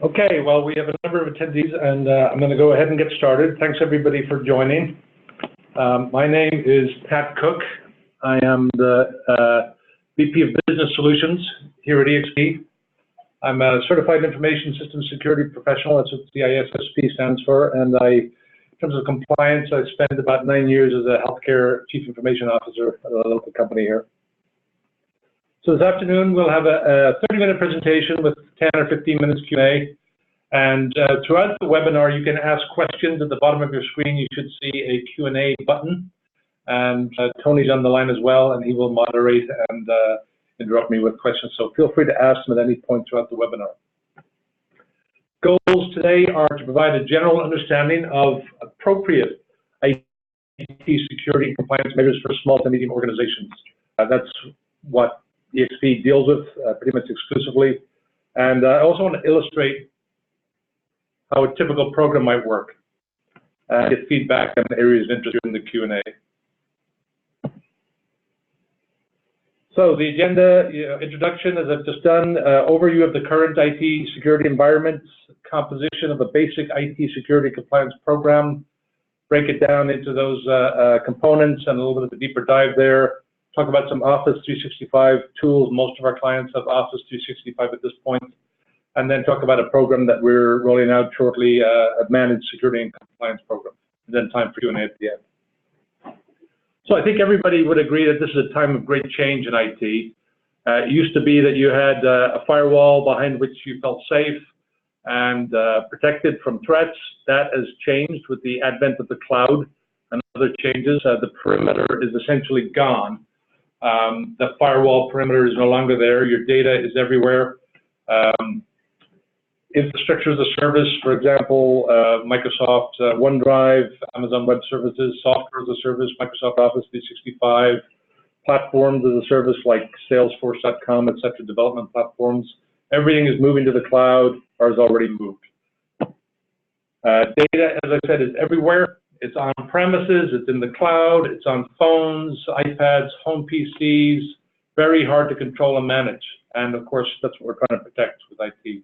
Okay, well, we have a number of attendees, and I'm going to go ahead and get started. Thanks, everybody, for joining. My name is Pat Cooke. I am the VP of Business Solutions here at EXP. I'm a Certified Information Systems Security Professional. That's what the CISSP stands for. And in terms of compliance, I spent about 9 years as a healthcare chief information officer at a local company here. So this afternoon, we'll have a 30-minute presentation with 10 or 15 minutes Q&A. And throughout the webinar, you can ask questions. At the bottom of your screen, you should see a Q&A button. And Tony's on the line as well, and he will moderate and interrupt me with questions. So feel free to ask them at any point throughout the webinar. Goals today are to provide a general understanding of appropriate IT security and compliance measures for small to medium organizations. That's what EXP deals with pretty much exclusively. And I also want to illustrate how a typical program might work and get feedback on areas of interest in the Q&A. So the agenda, introduction, as I've just done, overview of the current IT security environment, composition of a basic IT security compliance program, break it down into those components and a little bit of a deeper dive there. Talk about some Office 365 tools. Most of our clients have Office 365 at this point. And then talk about a program that we're rolling out shortly, a managed security and compliance program. And then time for Q&A at the end. So I think everybody would agree that this is a time of great change in IT. It used to be that you had a firewall behind which you felt safe and protected from threats. That has changed with the advent of the cloud and other changes. The perimeter is essentially gone. The firewall perimeter is no longer there. Your data is everywhere. Infrastructure as a service, for example, Microsoft OneDrive, Amazon Web Services, software as a service, Microsoft Office 365, platforms as a service like Salesforce.com, et cetera, development platforms. Everything is moving to the cloud or has already moved. Data, as I said, is everywhere. It's on premises, it's in the cloud, it's on phones, iPads, home PCs, very hard to control and manage. And of course, that's what we're trying to protect with IT.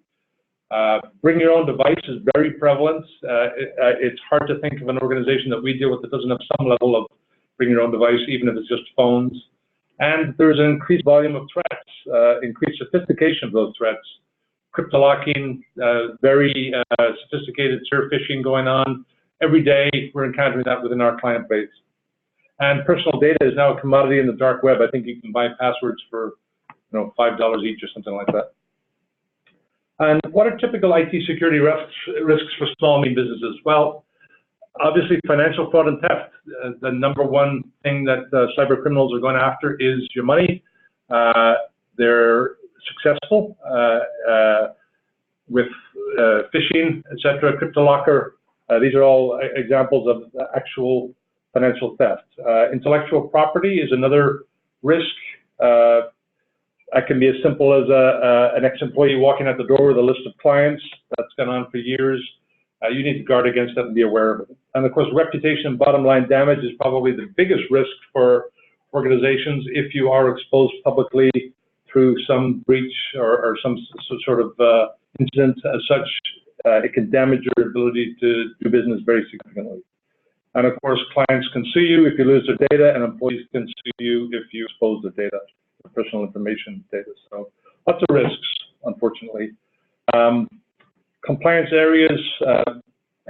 Bring your own device is very prevalent. It's hard to think of an organization that we deal with that doesn't have some level of bring your own device, even if it's just phones. And there's an increased volume of threats, increased sophistication of those threats. Crypto-locking, very sophisticated surf phishing going on. Every day, we're encountering that within our client base. And personal data is now a commodity in the dark web. I think you can buy passwords for $5 each or something like that. And what are typical IT security risks for small and medium businesses? Well, obviously, financial fraud and theft. The number one thing that cyber criminals are going after is your money. They're successful with phishing, et cetera, CryptoLocker. These are all examples of actual financial theft. Intellectual property is another risk. That can be as simple as an ex-employee walking out the door with a list of clients. That's gone on for years. You need to guard against that and be aware of it. And of course, reputation and bottom line damage is probably the biggest risk for organizations. If you are exposed publicly through some breach or some sort of incident as such, it can damage your ability to do business very significantly. And of course, clients can sue you if you lose their data, and employees can sue you if you expose the data, the personal information data. So lots of risks, unfortunately. Compliance areas,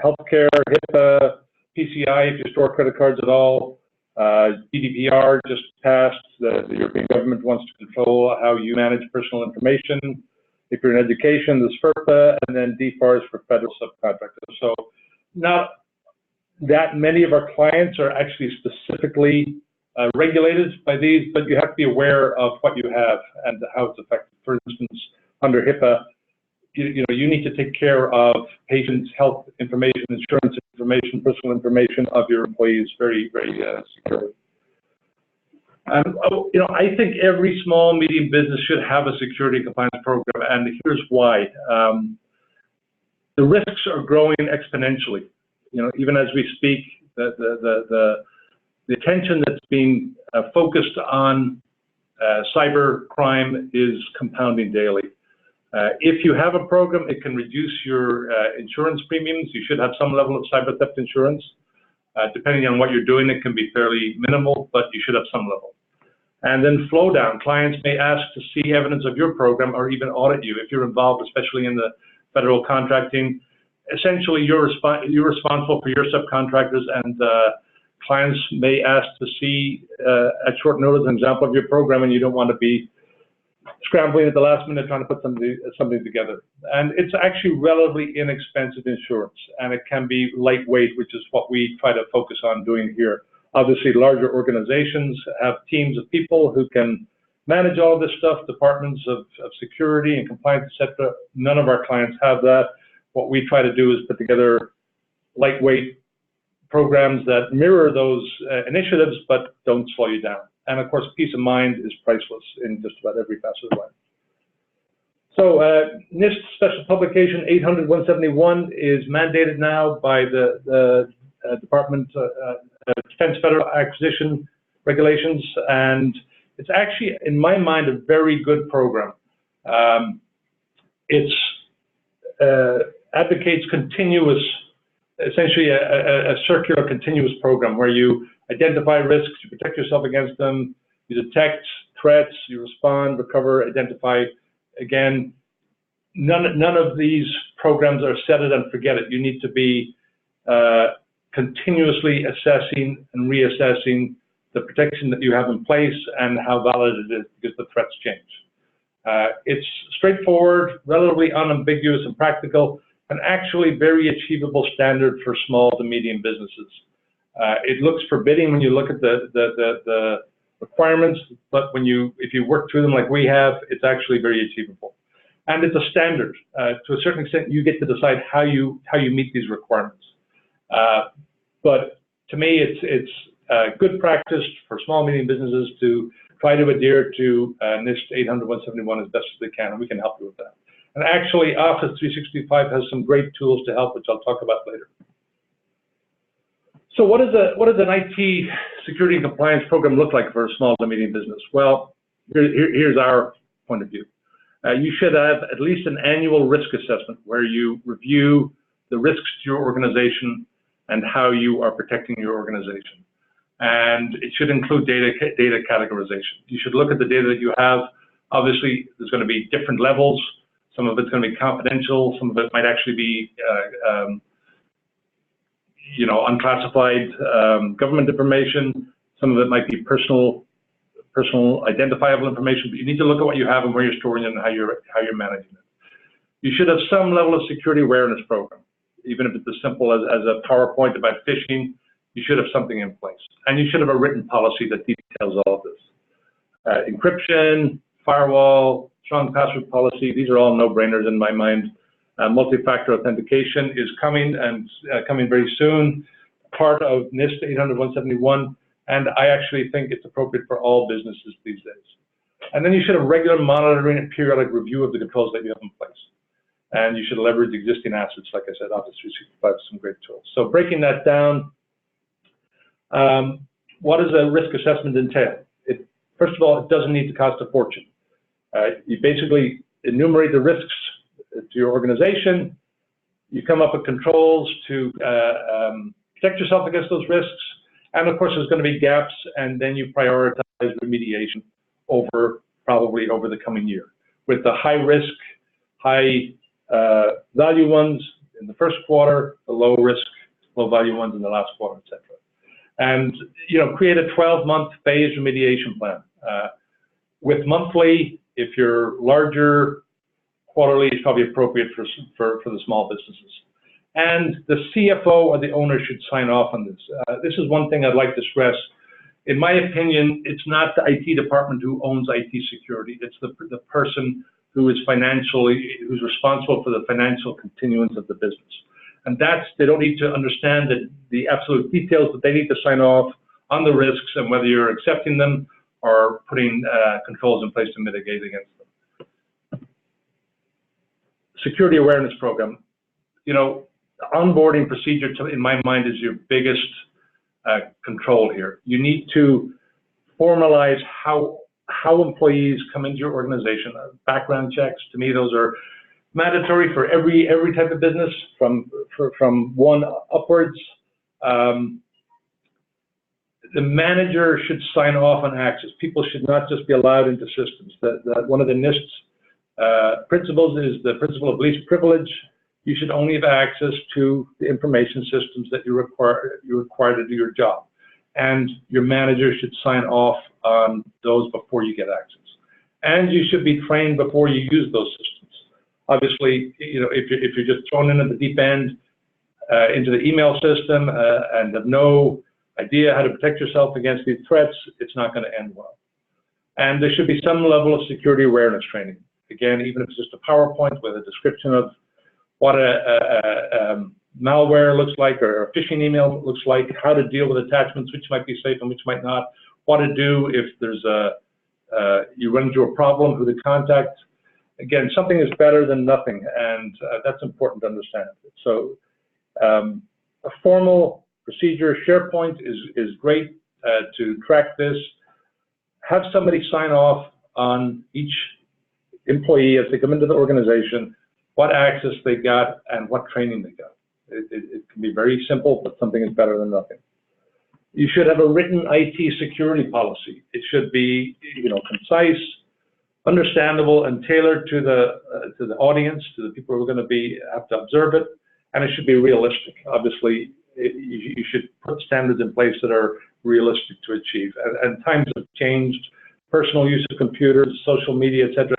healthcare, HIPAA, PCI if you store credit cards at all. GDPR just passed. The European government wants to control how you manage personal information. If you're in education, there's FERPA, and then DFARS for federal subcontractors. So not that many of our clients are actually specifically regulated by these, but you have to be aware of what you have and how it's affected. For instance, under HIPAA, you need to take care of patients' health information, insurance information, personal information of your employees very, very securely. I think every small, medium business should have a security compliance program, and here's why. The risks are growing exponentially. Even as we speak, the attention that's being focused on cyber crime is compounding daily. If you have a program, it can reduce your insurance premiums. You should have some level of cyber theft insurance. Depending on what you're doing, it can be fairly minimal, but you should have some level. And then flow down. Clients may ask to see evidence of your program or even audit you if you're involved, especially in the federal contracting. Essentially, you're responsible for your subcontractors, and clients may ask to see at short notice an example of your program, and you don't want to be scrambling at the last minute trying to put something together. And it's actually relatively inexpensive insurance, and it can be lightweight, which is what we try to focus on doing here. Obviously, larger organizations have teams of people who can manage all this stuff, departments of security and compliance, etc. None of our clients have that. What we try to do is put together lightweight programs that mirror those initiatives, but don't slow you down. And of course, peace of mind is priceless in just about every facet of life. So NIST Special Publication 800-171 is mandated now by the Department Defense Federal Acquisition Regulations, and it's actually, in my mind, a very good program. It advocates continuous, essentially a circular continuous program where you identify risks, you protect yourself against them, you detect threats, you respond, recover, identify. Again, none of these programs are set it and forget it. You need to be continuously assessing and reassessing the protection that you have in place and how valid it is because the threats change. It's straightforward, relatively unambiguous and practical, and actually very achievable standard for small to medium businesses. It looks forbidding when you look at the requirements, but if you work through them like we have, it's actually very achievable. And it's a standard. To a certain extent, you get to decide how you meet these requirements. But to me, it's good practice for small and medium businesses to try to adhere to NIST 800-171 as best as they can, and we can help you with that. And actually, Office 365 has some great tools to help, which I'll talk about later. So what does an IT security and compliance program look like for a small to medium business? Well, here's our point of view. You should have at least an annual risk assessment where you review the risks to your organization and how you are protecting your organization. And it should include data categorization. You should look at the data that you have. Obviously, there's going to be different levels. Some of it's going to be confidential. Some of it might actually be unclassified government information. Some of it might be personal identifiable information, but you need to look at what you have and where you're storing it and how you're managing it. You should have some level of security awareness program, even if it's as simple as a PowerPoint about phishing. You should have something in place, and you should have a written policy that details all of this. Encryption, firewall, strong password policy, these are all no-brainers in my mind. Multi-factor authentication is coming and coming very soon, part of NIST 800-171, and I actually think it's appropriate for all businesses these days. And then you should have regular monitoring and periodic review of the controls that you have in place. And you should leverage existing assets, like I said, Office 365 is some great tools. So breaking that down, what does a risk assessment entail? First of all, it doesn't need to cost a fortune. You basically enumerate the risks to your organization. You come up with controls to protect yourself against those risks. And of course, there's going to be gaps, and then you prioritize remediation probably over the coming year, with the high risk, high value ones in the first quarter, the low risk, low value ones in the last quarter, etc. And create a 12-month phased remediation plan. With monthly, if you're larger, quarterly is probably appropriate for the small businesses. And the CFO or the owner should sign off on this. This is one thing I'd like to stress. In my opinion, it's not the IT department who owns IT security. It's the person who is who's responsible for the financial continuance of the business. And they don't need to understand the absolute details, but they need to sign off on the risks and whether you're accepting them or putting controls in place to mitigate against them. Security awareness program. Onboarding procedure, in my mind, is your biggest control here. You need to formalize how how employees come into your organization. Background checks, to me, those are mandatory for every type of business, from one upwards. The manager should sign off on access. People should not just be allowed into systems. That one of the NIST's principles is the principle of least privilege. You should only have access to the information systems that you're required to do your job. And your manager should sign off on those before you get access. And you should be trained before you use those systems. Obviously, if you're just thrown in at the deep end into the email system and have no idea how to protect yourself against these threats, it's not going to end well. And there should be some level of security awareness training. Again, even if it's just a PowerPoint with a description of what a malware looks like, or a phishing email looks like, how to deal with attachments, which might be safe and which might not, what to do if there's you run into a problem, who to contact. Again, something is better than nothing, and that's important to understand. So a formal procedure, SharePoint is great to track this. Have somebody sign off on each employee as they come into the organization, what access they got and what training they got. It can be very simple, but something is better than nothing. You should have a written IT security policy. It should be, concise, understandable, and tailored to the audience, to the people who are going to have to observe it, and it should be realistic. Obviously, you should put standards in place that are realistic to achieve. And times have changed. Personal use of computers, social media, etc.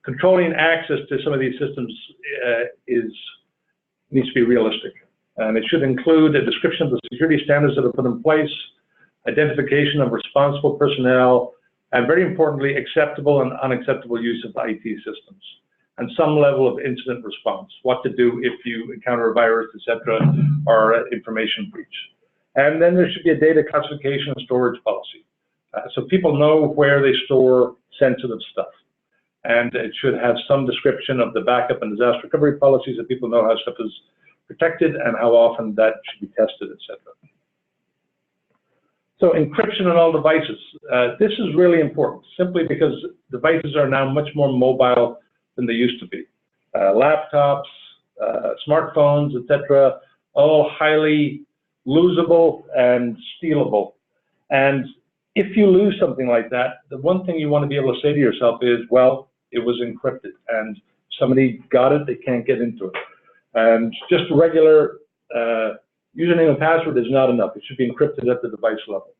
Controlling access to some of these systems needs to be realistic. And it should include a description of the security standards that are put in place, identification of responsible personnel, and very importantly, acceptable and unacceptable use of IT systems, and some level of incident response, what to do if you encounter a virus, etc., or information breach. And then there should be a data classification and storage policy. So people know where they store sensitive stuff. And it should have some description of the backup and disaster recovery policies, so people know how stuff is protected and how often that should be tested, etc. So encryption on all devices. This is really important, simply because devices are now much more mobile than they used to be. Laptops, smartphones, etc., all highly losable and stealable. And if you lose something like that, the one thing you want to be able to say to yourself is, well, it was encrypted, and somebody got it, they can't get into it. And just a regular username and password is not enough. It should be encrypted at the device level.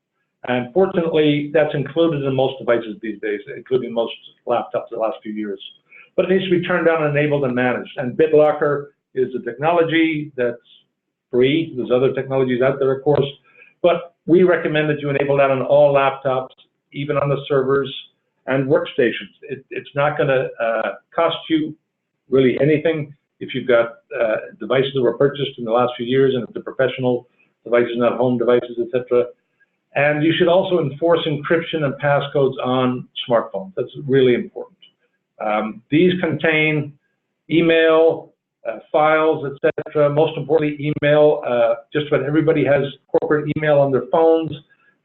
And fortunately, that's included in most devices these days, including most laptops the last few years. But it needs to be turned on, enabled, and managed. And BitLocker is a technology that's free. There's other technologies out there, of course. But we recommend that you enable that on all laptops, even on the servers and workstations. It's not going to cost you really anything if you've got devices that were purchased in the last few years, and if they're professional devices, not home devices, etc. And you should also enforce encryption and passcodes on smartphones. That's really important. These contain email, files, etc. Most importantly, email. Just about everybody has corporate email on their phones,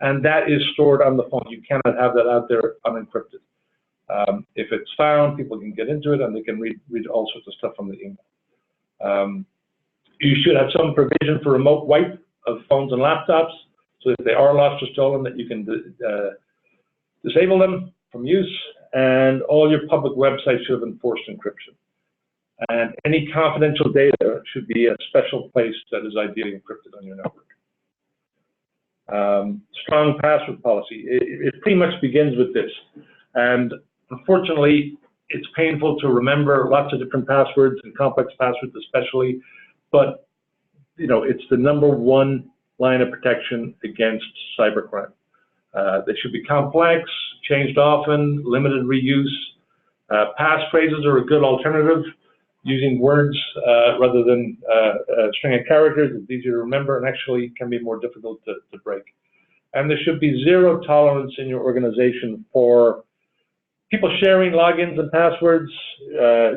and that is stored on the phone. You cannot have that out there unencrypted. If it's found, people can get into it, and they can read all sorts of stuff from the email. You should have some provision for remote wipe of phones and laptops, so if they are lost or stolen, that you can disable them from use. And all your public websites should have enforced encryption. And any confidential data should be a special place that is ideally encrypted on your network. Strong password policy. It pretty much begins with this. And unfortunately, it's painful to remember lots of different passwords and complex passwords especially, but it's the #1 line of protection against cybercrime. They should be complex, changed often, limited reuse. Passphrases are a good alternative. Using words rather than a string of characters is easier to remember and actually can be more difficult to break. And there should be zero tolerance in your organization for people sharing logins and passwords,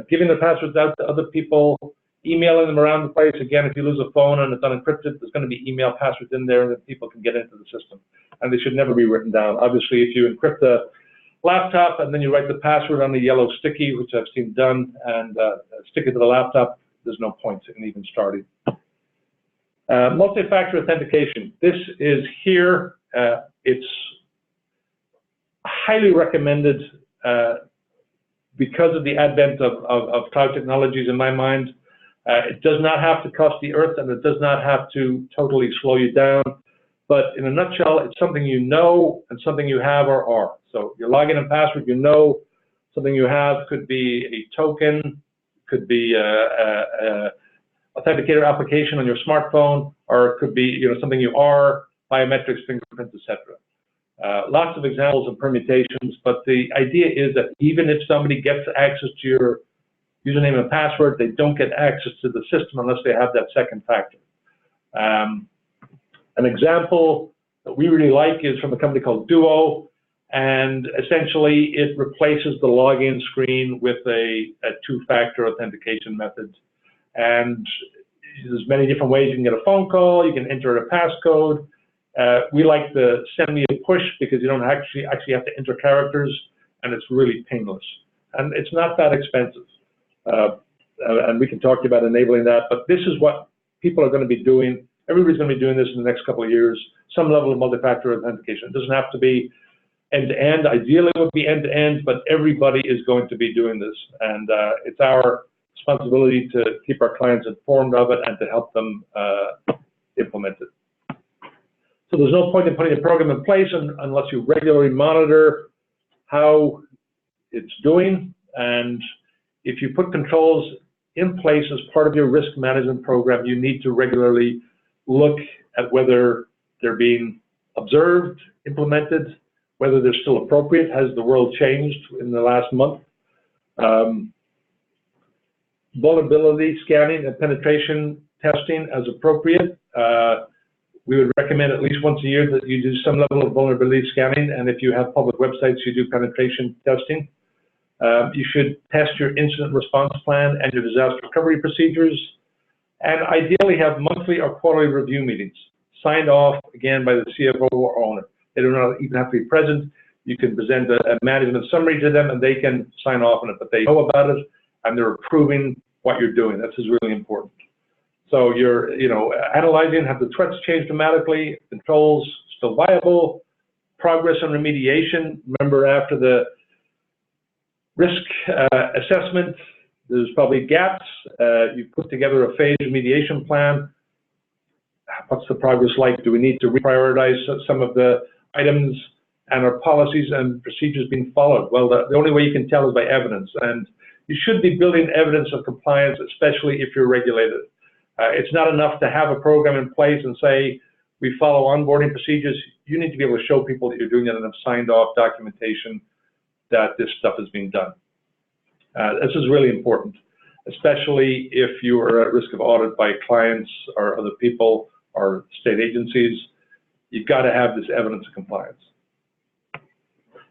giving the passwords out to other people, emailing them around the place. Again, if you lose a phone and it's unencrypted, there's going to be email passwords in there that people can get into the system, and they should never be written down. Obviously, if you encrypt a laptop and then you write the password on a yellow sticky, which I've seen done, and stick it to the laptop, there's no point in even starting. Multi-factor authentication. This is here. It's highly recommended because of the advent of cloud technologies in my mind. It does not have to cost the earth, and it does not have to totally slow you down. But in a nutshell, it's something you know and something you have or are. So your login and password, you know. Something you have could be a token, could be a authenticator application on your smartphone, or it could be something you are, biometrics, fingerprints, etc. Lots of examples and permutations, but the idea is that even if somebody gets access to your username and password, they don't get access to the system unless they have that second factor. An example that we really like is from a company called Duo, and essentially it replaces the login screen with a two-factor authentication method. And there's many different ways. You can get a phone call, you can enter a passcode. We like the send me a push because you don't actually have to enter characters, and it's really painless. And it's not that expensive. And we can talk to you about enabling that, but this is what people are going to be doing. Everybody's going to be doing this in the next couple of years, some level of multi-factor authentication. It doesn't have to be end-to-end. Ideally, it would be end-to-end, but everybody is going to be doing this. And it's our responsibility to keep our clients informed of it and to help them implement it. So there's no point in putting a program in place unless you regularly monitor how it's doing. And if you put controls in place as part of your risk management program, you need to regularly look at whether they're being observed, implemented, whether they're still appropriate. Has the world changed in the last month? Vulnerability scanning and penetration testing as appropriate. We would recommend at least once a year that you do some level of vulnerability scanning, and if you have public websites, you do penetration testing. You should test your incident response plan and your disaster recovery procedures, and ideally have monthly or quarterly review meetings, signed off, again, by the CFO or owner. They do not even have to be present. You can present a management summary to them, and they can sign off on it, but they know about it, and they're approving what you're doing. This is really important. So you're, analyzing, have the threats changed dramatically, controls still viable, progress on remediation. Remember, after the risk assessment, there's probably gaps. You put together a phased remediation plan. What's the progress like? Do we need to reprioritize some of the items, and are policies and procedures being followed? Well, the only way you can tell is by evidence, and you should be building evidence of compliance, especially if you're regulated. It's not enough to have a program in place and say, we follow onboarding procedures. You need to be able to show people that you're doing it and have signed off documentation that this stuff is being done. This is really important, especially if you are at risk of audit by clients or other people or state agencies. You've got to have this evidence of compliance.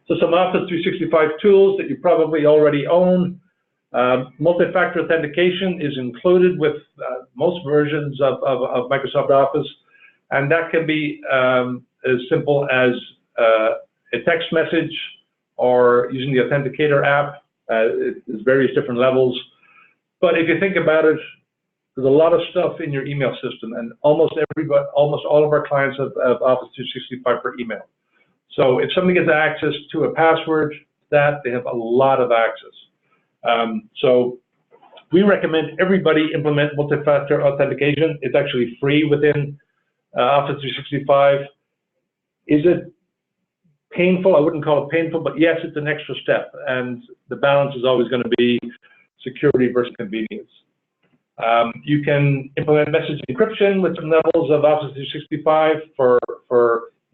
So some Office 365 tools that you probably already own. Multi-factor authentication is included with most versions of Microsoft Office, and that can be as simple as a text message or using the Authenticator app. There's various different levels, but if you think about it, there's a lot of stuff in your email system, and almost all of our clients have Office 365 for email. So if somebody gets access to a password, that they have a lot of access. So we recommend everybody implement multi-factor authentication. It's actually free within Office 365. Is it painful? I wouldn't call it painful, but yes, it's an extra step, and the balance is always going to be security versus convenience. You can implement message encryption with some levels of Office 365 for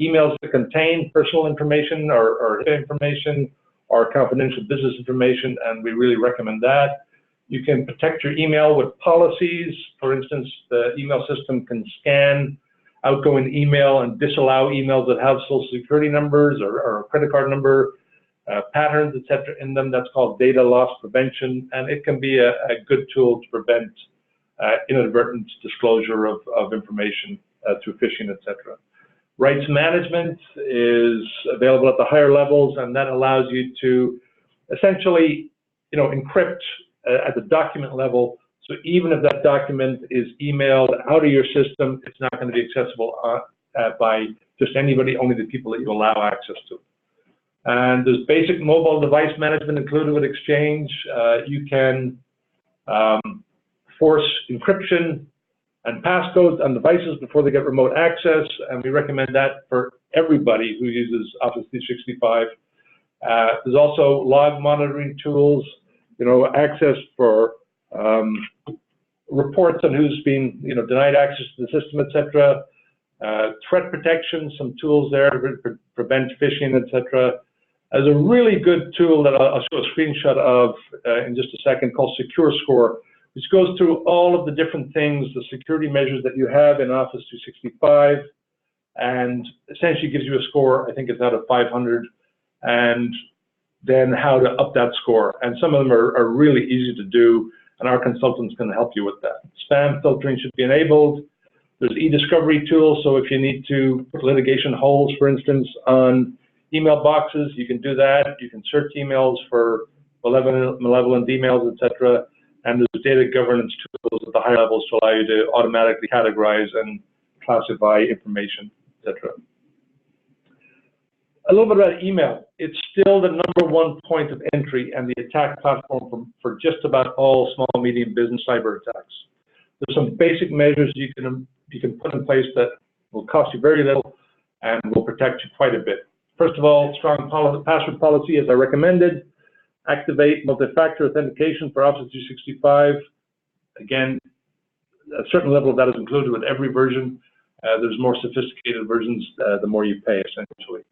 emails that contain personal information or information or confidential business information, and we really recommend that. You can protect your email with policies. For instance, the email system can scan outgoing email and disallow emails that have social security numbers or a credit card number, patterns, etc. in them. That's called data loss prevention, and it can be a good tool to prevent inadvertent disclosure of information through phishing, etc. Rights management is available at the higher levels, and that allows you to essentially, encrypt at the document level. So even if that document is emailed out of your system, it's not going to be accessible by just anybody, only the people that you allow access to. And there's basic mobile device management included with Exchange. You can force encryption and passcodes on devices before they get remote access, and we recommend that for everybody who uses Office 365. There's also log monitoring tools, access for reports on who's been, denied access to the system, etc. Threat protection, some tools there to prevent phishing, etc. There's a really good tool that I'll show a screenshot of in just a second called Secure Score, which goes through all of the different things, the security measures that you have in Office 365, and essentially gives you a score. I think it's out of 500, and then how to up that score. And some of them are really easy to do, and our consultants can help you with that. Spam filtering should be enabled. There's e-discovery tools, so if you need to put litigation holds, for instance, on email boxes, you can do that. You can search emails for malevolent emails, etc. And there's data governance tools at the higher levels to allow you to automatically categorize and classify information, etc. A little bit about email. It's still the #1 point of entry and the attack platform for just about all small, medium business cyber attacks. There's some basic measures you can put in place that will cost you very little and will protect you quite a bit. First of all, strong password policy, as I recommended. Activate multi-factor authentication for Office 365. Again, a certain level of that is included with every version. There's more sophisticated versions, the more you pay, essentially.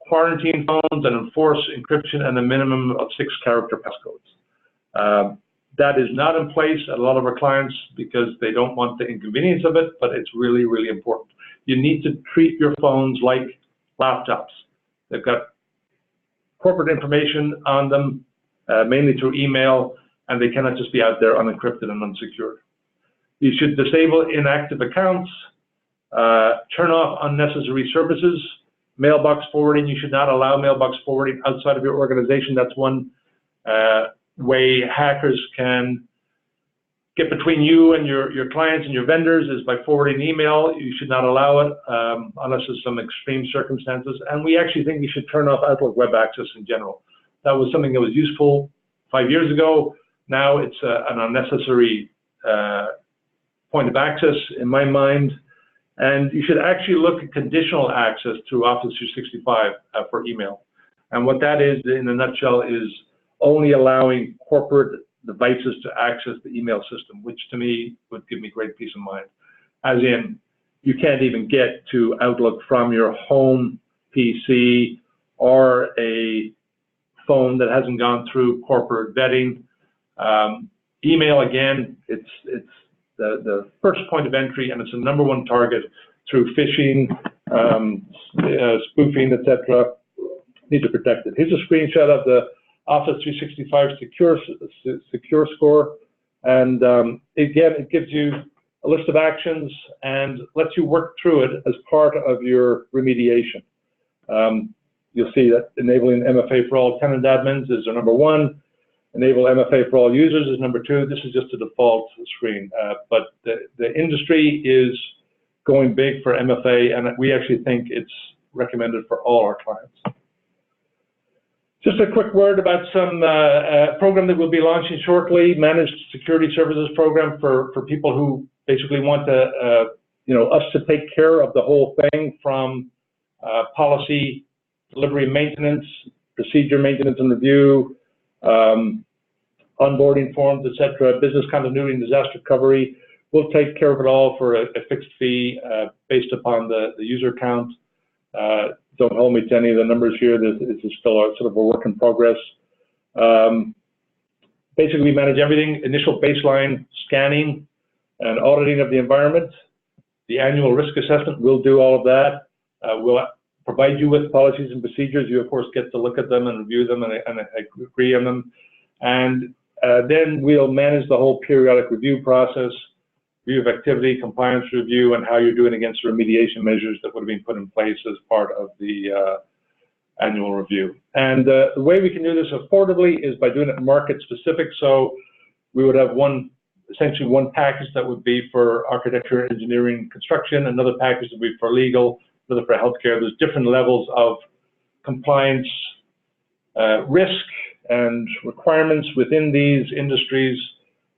Quarantine phones and enforce encryption and a minimum of 6-character passcodes. That is not in place at a lot of our clients because they don't want the inconvenience of it, but it's really, really important. You need to treat your phones like laptops. They've got corporate information on them, mainly through email, and they cannot just be out there unencrypted and unsecured. You should disable inactive accounts, turn off unnecessary services. Mailbox forwarding, you should not allow mailbox forwarding outside of your organization. That's one way hackers can get between you and your clients and your vendors, is by forwarding email. You should not allow it unless there's some extreme circumstances. And we actually think you should turn off Outlook web access in general. That was something that was useful 5 years ago. Now it's an unnecessary point of access in my mind. And you should actually look at conditional access through Office 365 for email. And what that is, in a nutshell, is only allowing corporate devices to access the email system, which to me would give me great peace of mind. As in, you can't even get to Outlook from your home PC or a phone that hasn't gone through corporate vetting. Email, again, it's the first point of entry, and it's the #1 target through phishing, spoofing, etc. Need to protect it. Here's a screenshot of the Office 365 Secure Score, and again, it gives you a list of actions and lets you work through it as part of your remediation. You'll see that enabling MFA for all tenant admins is our #1. Enable MFA for all users is #2. This is just a default screen, but the industry is going big for MFA, and we actually think it's recommended for all our clients. Just a quick word about some program that we'll be launching shortly, Managed Security Services Program for people who basically want to, us to take care of the whole thing from policy, delivery, maintenance, procedure maintenance and review, onboarding forms, etc., business continuity and disaster recovery. We'll take care of it all for a fixed fee based upon the user count. Don't hold me to any of the numbers here. This is still a sort of a work in progress. Basically, we manage everything: initial baseline scanning and auditing of the environment. The annual risk assessment, we'll do all of that. We'll provide you with policies and procedures. You, of course, get to look at them and review them and agree on them. And then we'll manage the whole periodic review process. review of activity, compliance review, and how you're doing against remediation measures that would have been put in place as part of the annual review. And the way we can do this affordably is by doing it market specific. So we would have essentially one package that would be for architecture, engineering, construction, another package that would be for legal, another for healthcare. There's different levels of compliance risk and requirements within these industries.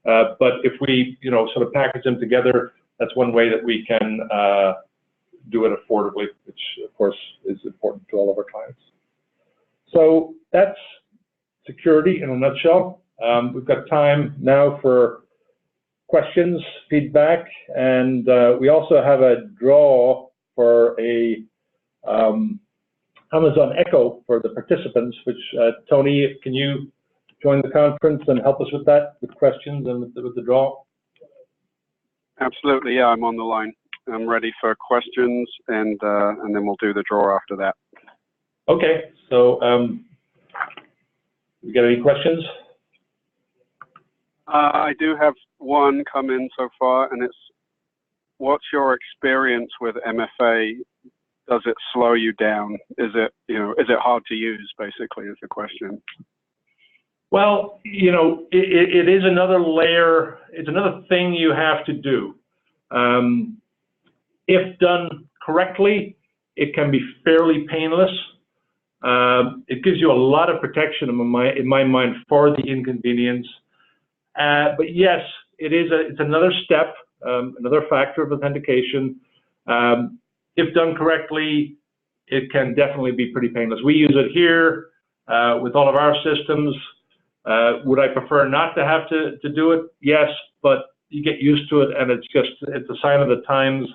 But if we, sort of package them together, that's one way that we can do it affordably, which of course is important to all of our clients. So that's security in a nutshell. We've got time now for questions, feedback, and we also have a draw for a Amazon Echo for the participants, which Tony, can you join the conference and help us with that, with questions and with the draw? Absolutely, yeah, I'm on the line. I'm ready for questions, and then we'll do the draw after that. Okay, so you got any questions? I do have one come in so far, and it's, what's your experience with MFA? Does it slow you down? Is it hard to use, basically, is the question. Well, it is another layer, it's another thing you have to do. If done correctly, it can be fairly painless. It gives you a lot of protection in my mind for the inconvenience. But yes, it's another step, another factor of authentication. If done correctly, it can definitely be pretty painless. We use it here with all of our systems. Would I prefer not to have to do it? Yes, but you get used to it, and it's a sign of the times,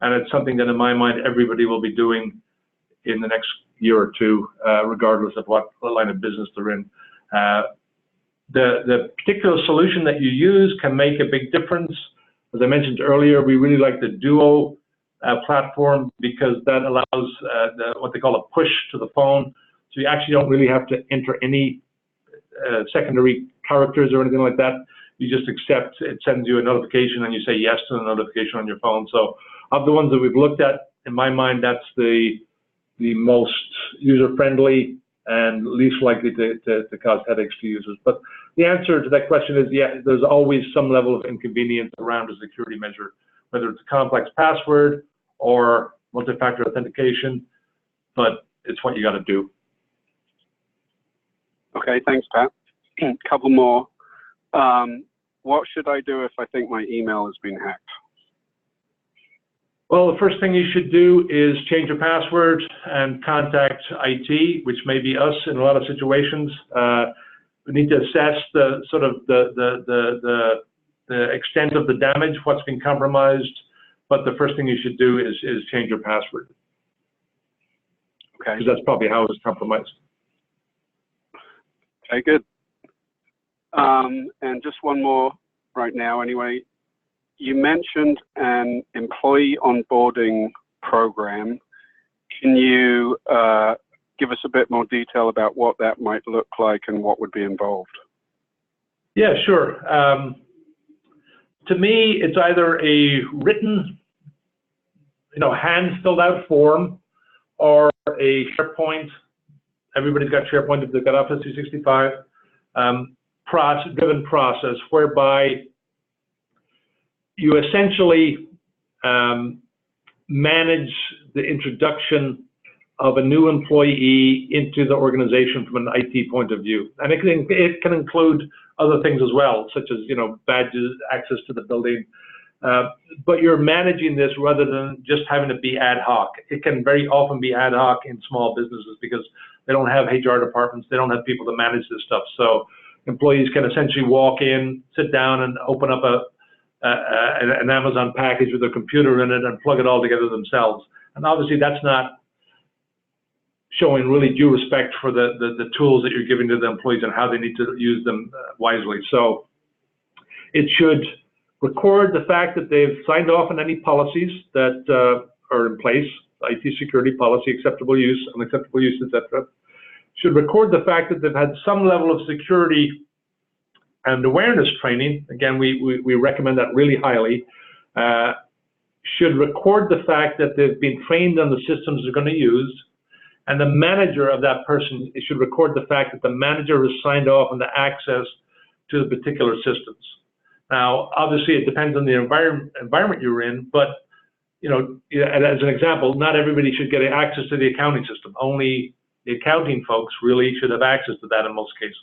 and it's something that in my mind everybody will be doing in the next year or two, regardless of what line of business they're in. The particular solution that you use can make a big difference. As I mentioned earlier, we really like the Duo platform because that allows what they call a push to the phone. So you actually don't really have to enter any secondary characters or anything like that. You just accept, it sends you a notification and you say yes to the notification on your phone. So of the ones that we've looked at, in my mind, that's the most user-friendly and least likely to cause headaches to users. But the answer to that question is, yeah, there's always some level of inconvenience around a security measure, whether it's a complex password or multi-factor authentication, but it's what you got to do. Okay, thanks, Pat. A couple more. What should I do if I think my email has been hacked? Well, the first thing you should do is change your password and contact IT, which may be us in a lot of situations. We need to assess the sort of the extent of the damage, what's been compromised. But the first thing you should do is change your password. Okay. Because that's probably how it was compromised. Okay, good. And just one more right now, anyway. You mentioned an employee onboarding program. Can you give us a bit more detail about what that might look like and what would be involved? Yeah, sure. To me, it's either a written, hand-filled out form or a SharePoint. Everybody's got SharePoint if they've got Office 365 driven process whereby you essentially manage the introduction of a new employee into the organization from an IT point of view. And it can include other things as well, such as, badges, access to the building. But you're managing this rather than just having to be ad hoc. It can very often be ad hoc in small businesses because they don't have HR departments, they don't have people to manage this stuff. So employees can essentially walk in, sit down and open up an Amazon package with a computer in it and plug it all together themselves. And obviously that's not showing really due respect for the tools that you're giving to the employees and how they need to use them wisely. So it should record the fact that they've signed off on any policies that are in place, IT security policy, acceptable use, unacceptable use, etc. Should record the fact that they've had some level of security and awareness training. Again, we recommend that really highly. should record the fact that they've been trained on the systems they're going to use, and the manager of that person should record the fact that the manager has signed off on the access to the particular systems. Now, obviously, it depends on the environment you're in, but you know, as an example, not everybody should get access to the accounting system. Only the accounting folks really should have access to that in most cases.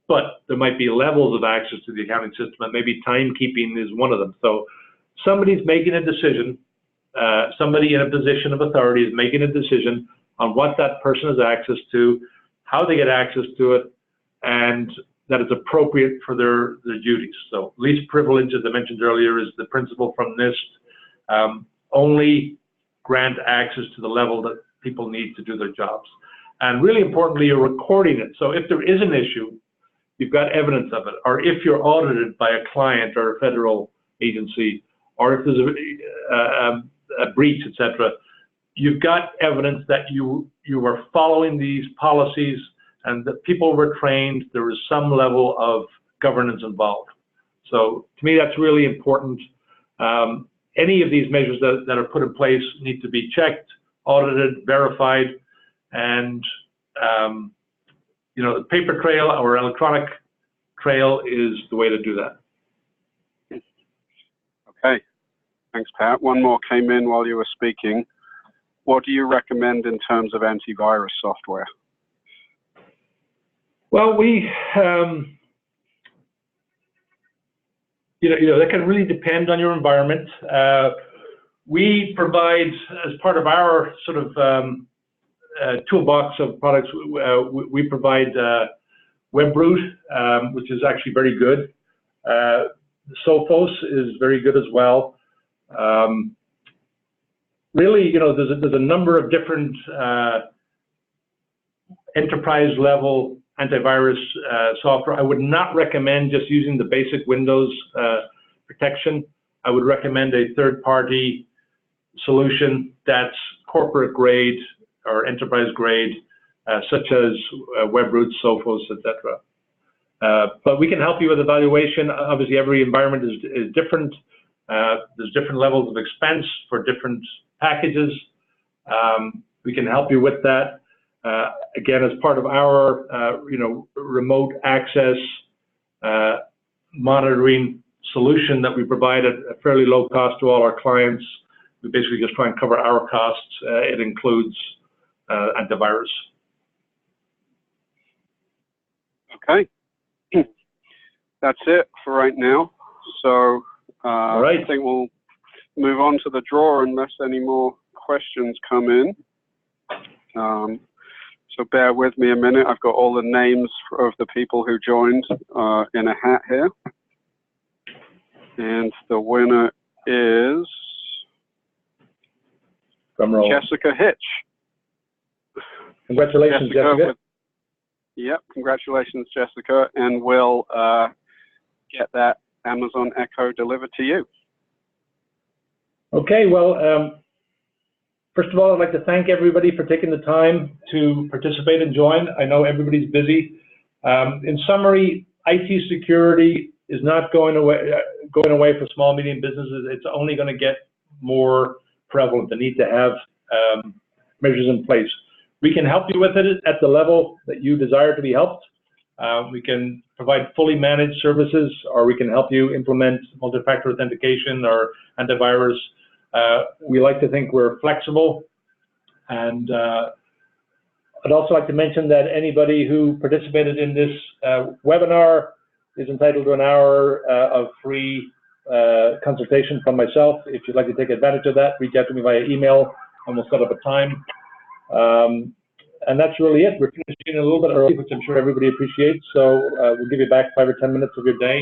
But there might be levels of access to the accounting system, and maybe timekeeping is one of them. So somebody's making a decision, somebody in a position of authority is making a decision on what that person has access to, how they get access to it, and that it's appropriate for their duties. So least privilege, as I mentioned earlier, is the principle from NIST. Only grant access to the level that people need to do their jobs. And really importantly, you're recording it. So if there is an issue, you've got evidence of it. Or if you're audited by a client or a federal agency, or if there's a breach, etc., you've got evidence that you are following these policies and that people were trained, there was some level of governance involved. So to me, that's really important. Any of these measures that are put in place need to be checked, audited, verified, and you know, the paper trail or electronic trail is the way to do that. Okay, thanks, Pat. One more came in while you were speaking. What do you recommend in terms of antivirus software? Well, we, you know, that can really depend on your environment. We provide, as part of our sort of toolbox of products, we provide WebRoot, which is actually very good. Sophos is very good as well. Really, you know, there's a number of different enterprise level antivirus software. I would not recommend just using the basic Windows protection. I would recommend a third-party solution that's corporate grade or enterprise grade, such as WebRoot, Sophos, etc. But we can help you with evaluation. Obviously, every environment is different. There's different levels of expense for different packages. We can help you with that. Again, as part of our you know, remote access monitoring solution that we provide at a fairly low cost to all our clients, we basically just try and cover our costs. It includes antivirus. Okay, that's it for right now. So all right. I think we'll move on to the draw unless any more questions come in. So bear with me a minute. I've got all the names of the people who joined in a hat here. And the winner is Jessica Hitch. Congratulations, Jessica. Yep, congratulations, Jessica. And we'll get that Amazon Echo delivered to you. Okay, well, first of all, I'd like to thank everybody for taking the time to participate and join. I know everybody's busy. In summary, IT security is not going away for small, medium businesses. It's only going to get more prevalent. The need to have measures in place. We can help you with it at the level that you desire to be helped. We can provide fully managed services, or we can help you implement multi-factor authentication or antivirus. We like to think we're flexible, and I'd also like to mention that anybody who participated in this webinar is entitled to an hour of free consultation from myself. If you'd like to take advantage of that, reach out to me via email and we'll set up a time. And that's really it. We're finishing a little bit early, which I'm sure everybody appreciates. So we'll give you back 5 or 10 minutes of your day.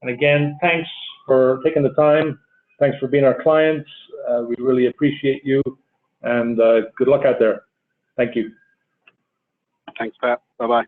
And again, thanks for taking the time. Thanks for being our clients. We really appreciate you. And good luck out there. Thank you. Thanks, Pat. Bye-bye.